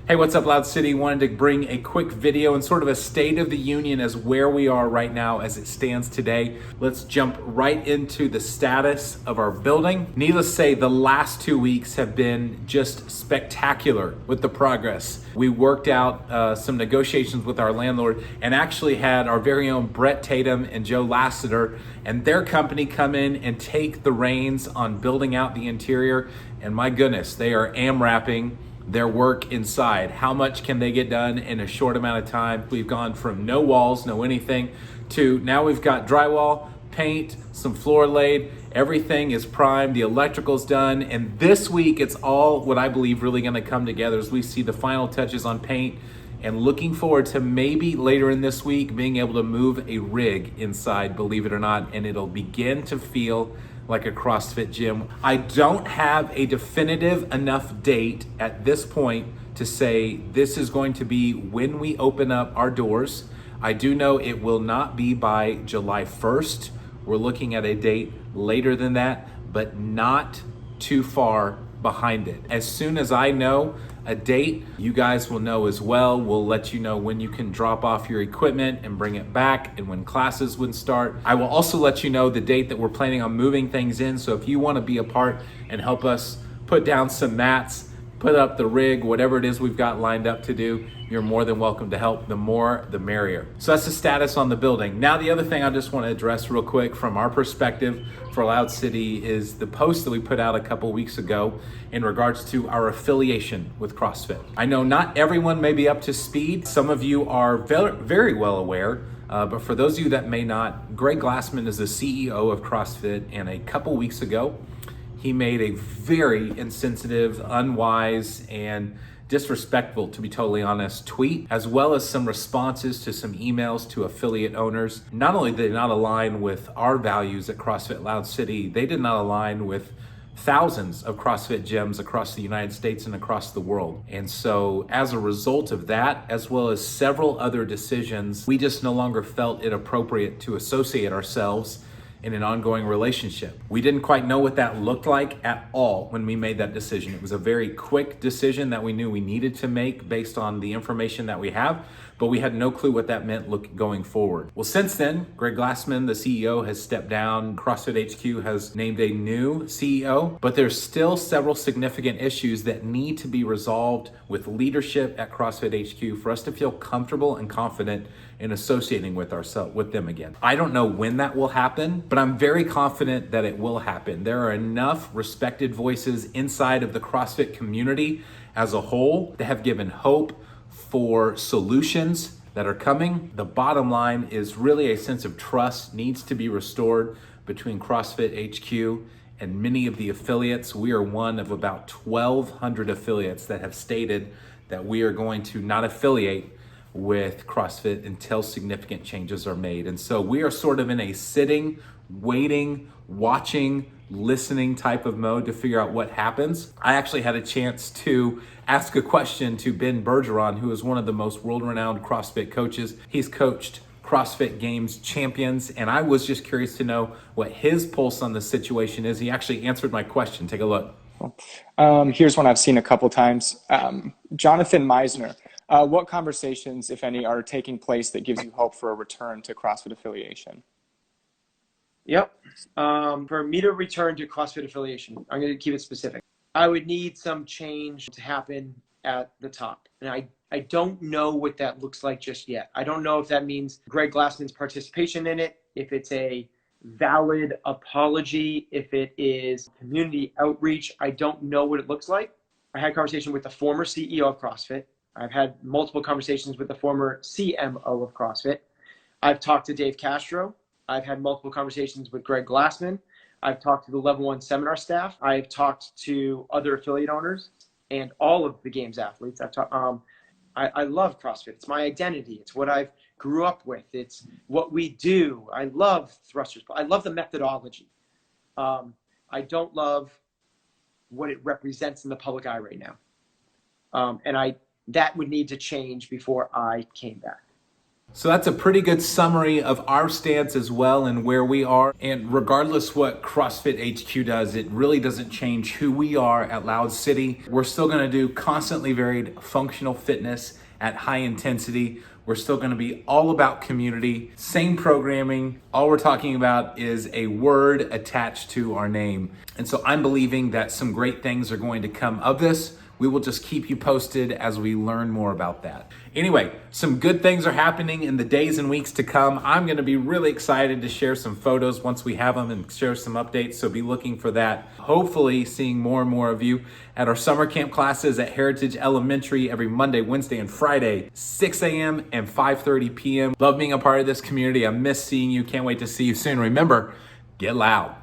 Hey, what's up, Loud City? Wanted to bring a quick video and sort of a state of the union as where we are right now as it stands today. Let's jump right into the status of our building. Needless to say, the last 2 weeks have been just spectacular with the progress. We worked out some negotiations with our landlord and actually had our very own Brett Tatum and Joe Lassiter and their company come in and take the reins on building out the interior. And my goodness, they are AMRAPing their work inside. How much can they get done in a short amount of time? We've gone from no walls, no anything, to now we've got drywall, paint, some floor laid, everything is primed, the electrical's done, and this week it's all what I believe really gonna come together as we see the final touches on paint, and looking forward to maybe later in this week being able to move a rig inside, believe it or not, and it'll begin to feel like a CrossFit gym. I don't have a definitive enough date at this point to say this is going to be when we open up our doors. I do know it will not be by July 1st. We're looking at a date later than that, but not too far behind it. As soon as I know a date, you guys will know as well. We'll let you know when you can drop off your equipment and bring it back and when classes would start. I will also let you know the date that we're planning on moving things in. So if you want to be a part and help us put down some mats, put up the rig, whatever it is we've got lined up to do, you're more than welcome to help. The more, the merrier. So that's the status on the building. Now, the other thing I just want to address real quick from our perspective for Loud City is the post that we put out a couple weeks ago in regards to our affiliation with CrossFit. I know not everyone may be up to speed. Some of you are very well aware, but for those of you that may not, Greg Glassman is the CEO of CrossFit, and a couple weeks ago, he made a very insensitive, unwise, and disrespectful, to be totally honest, tweet, as well as some responses to some emails to affiliate owners. Not only did they not align with our values at CrossFit Loud City, they did not align with thousands of CrossFit gyms across the United States and across the world. And so as a result of that, as well as several other decisions, we just no longer felt it appropriate to associate ourselves in an ongoing relationship. We didn't quite know what that looked like at all when we made that decision. It was a very quick decision that we knew we needed to make based on the information that we have, but we had no clue what that meant going forward. Well, since then, Greg Glassman, the CEO, has stepped down. CrossFit HQ has named a new CEO, but there's still several significant issues that need to be resolved with leadership at CrossFit HQ for us to feel comfortable and confident in associating with them again. I don't know when that will happen, but I'm very confident that it will happen. There are enough respected voices inside of the CrossFit community as a whole that have given hope for solutions that are coming. The bottom line is really a sense of trust needs to be restored between CrossFit HQ and many of the affiliates. We are one of about 1,200 affiliates that have stated that we are going to not affiliate with CrossFit until significant changes are made. And so we are sort of in a sitting, waiting, watching, listening type of mode to figure out what happens. I actually had a chance to ask a question to Ben Bergeron, who is one of the most world-renowned CrossFit coaches. He's coached CrossFit Games champions, and I was just curious to know what his pulse on the situation is. He actually answered my question. Take a look. Here's one I've seen a couple times. Jonathan Meisner. What conversations, if any, are taking place that gives you hope for a return to CrossFit affiliation? Yep. For me to return to CrossFit affiliation, I'm going to keep it specific. I would need some change to happen at the top. And I don't know what that looks like just yet. I don't know if that means Greg Glassman's participation in it, if it's a valid apology, if it is community outreach. I don't know what it looks like. I had a conversation with the former CEO of CrossFit. I've had multiple conversations with the former CMO of CrossFit. I've talked to Dave Castro. I've had multiple conversations with Greg Glassman. I've talked to the Level 1 seminar staff. I've talked to other affiliate owners and all of the games athletes. I love CrossFit. It's my identity. It's what I've grew up with. It's what we do. I love thrusters. I love the methodology. I don't love what it represents in the public eye right now. And that would need to change before I came back. So that's a pretty good summary of our stance as well and where we are. And regardless what CrossFit HQ does, it really doesn't change who we are at Loud City. We're still gonna do constantly varied functional fitness at high intensity. We're still gonna be all about community, same programming. All we're talking about is a word attached to our name. And so I'm believing that some great things are going to come of this. We will just keep you posted as we learn more about that. Anyway, some good things are happening in the days and weeks to come. I'm gonna be really excited to share some photos once we have them and share some updates, so be looking for that. Hopefully seeing more and more of you at our summer camp classes at Heritage Elementary every Monday, Wednesday, and Friday, 6 a.m. and 5:30 p.m. Love being a part of this community. I miss seeing you. Can't wait to see you soon. Remember, get loud.